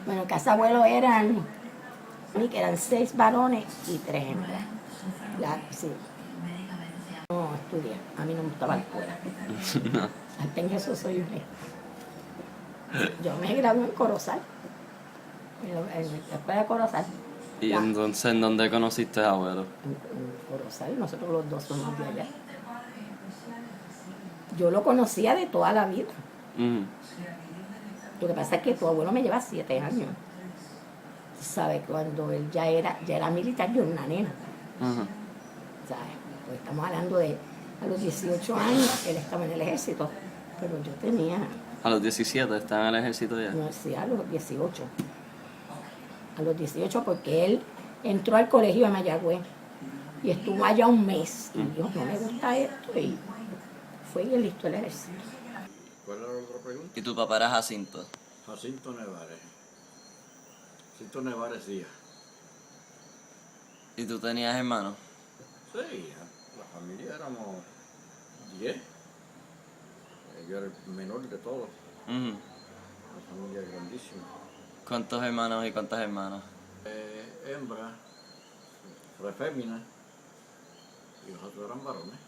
Bueno, en casa abuelo eran 6 varones y 3 hembras. Sí. No estudié, a mí no me gustaba la escuela. Hasta en eso soy un Yo me gradué en Corozal, en la escuela de Corozal. ¿Y entonces en dónde conociste a abuelo? En Corozal, nosotros los dos somos de allá. Yo lo conocía de toda la vida. Lo que pasa es que tu abuelo me lleva 7 años. ¿Sabes? Cuando él ya era militar, yo era una nena. ¿Sabes? Pues estamos hablando de a los 18 años, él estaba en el ejército, pero yo tenía... ¿A los 17 estaba en el ejército ya? No, sí, a los 18. A los 18 porque él entró al colegio de Mayagüez y estuvo allá un mes. Y dijo, no me gusta esto, y fue y enlistó el ejército. ¿Cuál era la otra pregunta? ¿Y tu papá era Jacinto? Jacinto Nevares. Jacinto Nevares Díaz. ¿Y tú tenías hermanos? Sí, la familia éramos 10. Yo era el menor de todos. Una familia grandísima. ¿Cuántos hermanos y cuántas hermanas? Hembra, fémina, y los otros eran varones.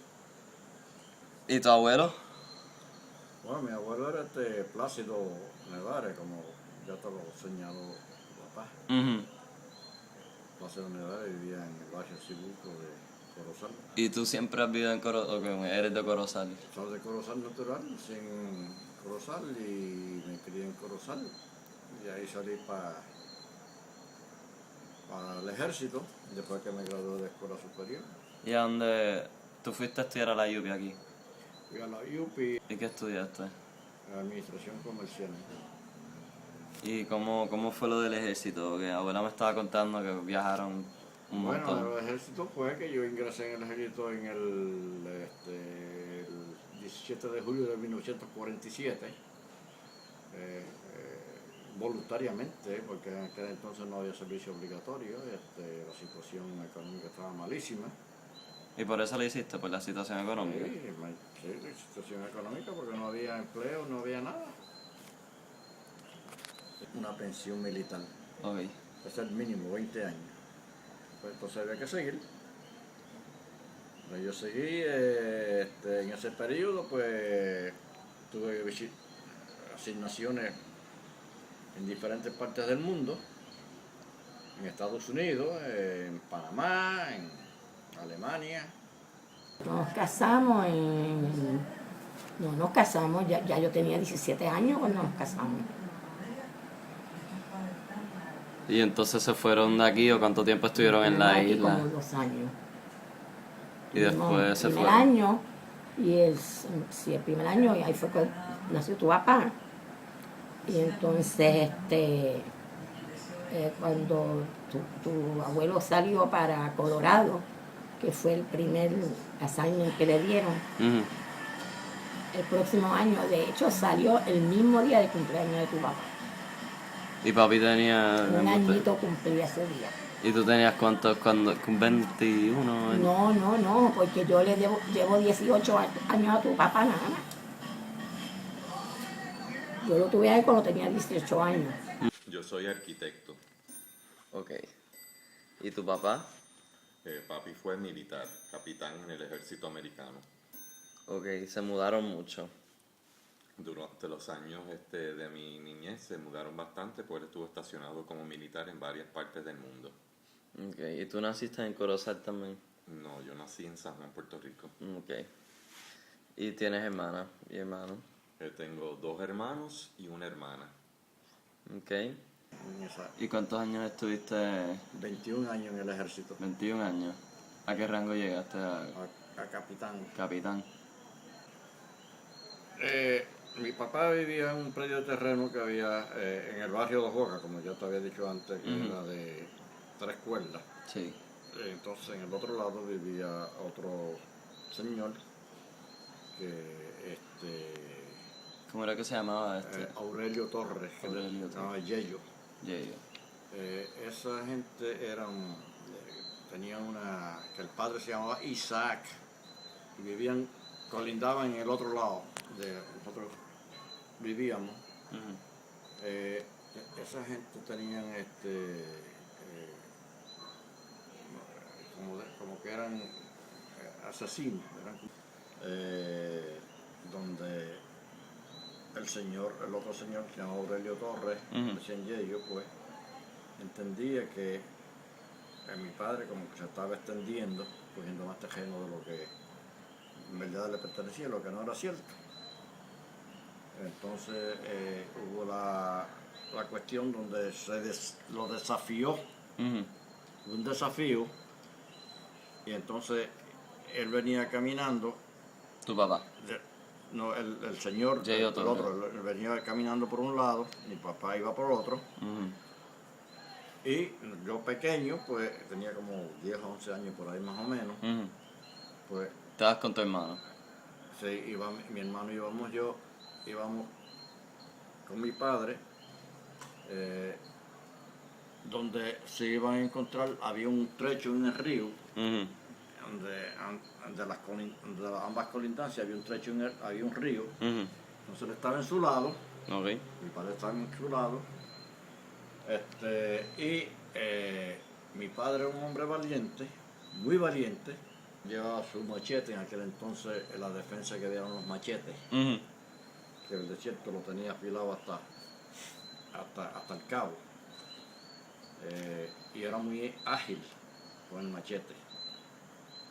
¿Y tu abuelo? Bueno, mi abuelo era Plácido Nevares, como ya te lo señaló tu papá. Plácido Nevares vivía en el barrio Cibuco de Corozal. ¿Y tú siempre has vivido en Corozal? ¿O eres de Corozal? Soy de Corozal natural, en Corozal, y me crié en Corozal. Y ahí salí para el ejército, después que me gradué de escuela superior. ¿Y a dónde tú fuiste a estudiar a la UPI aquí? Fui a la UPI, ¿Y qué estudiaste? administración comercial. ¿Y cómo fue lo del ejército? Porque abuela me estaba contando que viajaron un montón. Bueno, el ejército fue que yo ingresé en el ejército en el 17 de julio de 1947, voluntariamente, porque en aquel entonces no había servicio obligatorio, la situación económica estaba malísima. ¿Y por eso lo hiciste? ¿Por la situación económica? Sí, la situación económica, porque no había empleo, no había nada. Una pensión militar. Ok. Es el mínimo, 20 años. Pues entonces había que seguir. Pues yo seguí, en ese periodo, pues tuve asignaciones en diferentes partes del mundo, en Estados Unidos, en Panamá, en Alemania. Nos casamos No nos casamos, ya yo tenía 17 años cuando nos casamos. ¿Y entonces se fueron de aquí o cuánto tiempo estuvieron en la Aquí isla? como 2 años. Y después se el primer fueron. año, el primer año, y ahí fue que nació tu papá. Y entonces, cuando tu abuelo salió para Colorado, que fue el primer assignment que le dieron, el próximo año, de hecho, salió el mismo día de cumpleaños de tu papá. ¿Y papi tenía...? Un añito cumplía ese día. ¿Y tú tenías cuántos cuando? ¿Con 21? No, porque yo llevo 18 años a tu papá nada más. Yo lo tuve ahí cuando tenía 18 años. Yo soy arquitecto. Ok. ¿Y tu papá? Papi fue militar, capitán en el ejército americano. Ok, se mudaron mucho. Durante los años de mi niñez se mudaron bastante, pues él estuvo estacionado como militar en varias partes del mundo. Ok, ¿y tú naciste en Corozal también? No, yo nací en San Juan, Puerto Rico. Ok. ¿Y tienes hermanas y hermanos? Tengo 2 hermanos y una hermana. Ok. ¿Y cuántos años estuviste? 21 años en el ejército. 21 años. ¿A qué rango llegaste? A capitán. Capitán. Mi papá vivía en un predio de terreno que había en el barrio de Boca, como ya te había dicho antes, que era de 3 cuerdas. Sí. Entonces en el otro lado vivía otro señor que ¿Cómo era que se llamaba Aurelio Torres, que Aurelio le llamaba Torres. Yello. Yeyo. Esa gente tenía que el padre se llamaba Isaac, y colindaban en el otro lado de nosotros vivíamos. esa gente tenían como que eran asesinos, donde el otro señor que se llama Aurelio Torres, recién Yello, pues, entendía que mi padre como que se estaba extendiendo, cogiendo más terreno de lo que en verdad le pertenecía, lo que no era cierto. Entonces hubo la cuestión donde lo desafió, un desafío, y entonces él venía caminando. ¿Tu papá? No, el señor, Yello el Torres. otro, él venía caminando por un lado, mi papá iba por otro, y yo pequeño, pues tenía como 10 o 11 años por ahí más o menos, pues ¿Estabas con tu hermano? sí, iba mi hermano, íbamos con mi padre, donde se iban a encontrar, había un trecho en el río, donde las ambas colindancias había un trecho, había un río, entonces él estaba en su lado, Okay. mi padre estaba en su lado, y mi padre era un hombre valiente, muy valiente, llevaba su machete, en aquel entonces en la defensa que dieron los machetes, que el desierto lo tenía afilado hasta el cabo, y era muy ágil con el machete.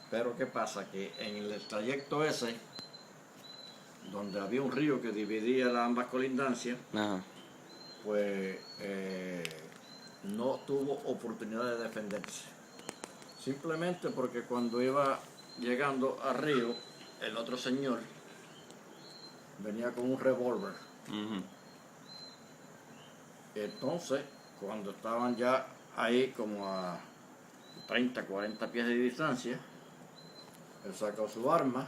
Pero ¿qué pasa? Que en el trayecto ese, donde había un río que dividía las ambas colindancias, pues no tuvo oportunidad de defenderse. Simplemente porque cuando iba llegando al río, el otro señor venía con un revólver. Entonces, cuando estaban ya ahí como a 30, 40 pies de distancia, él sacó su arma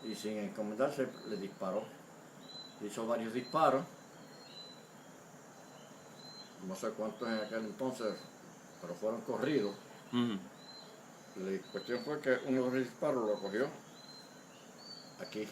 y sin encomendarse le disparó. Hizo varios disparos, no sé cuántos en aquel entonces, pero fueron corridos. La cuestión fue que uno de los disparos lo cogió aquí,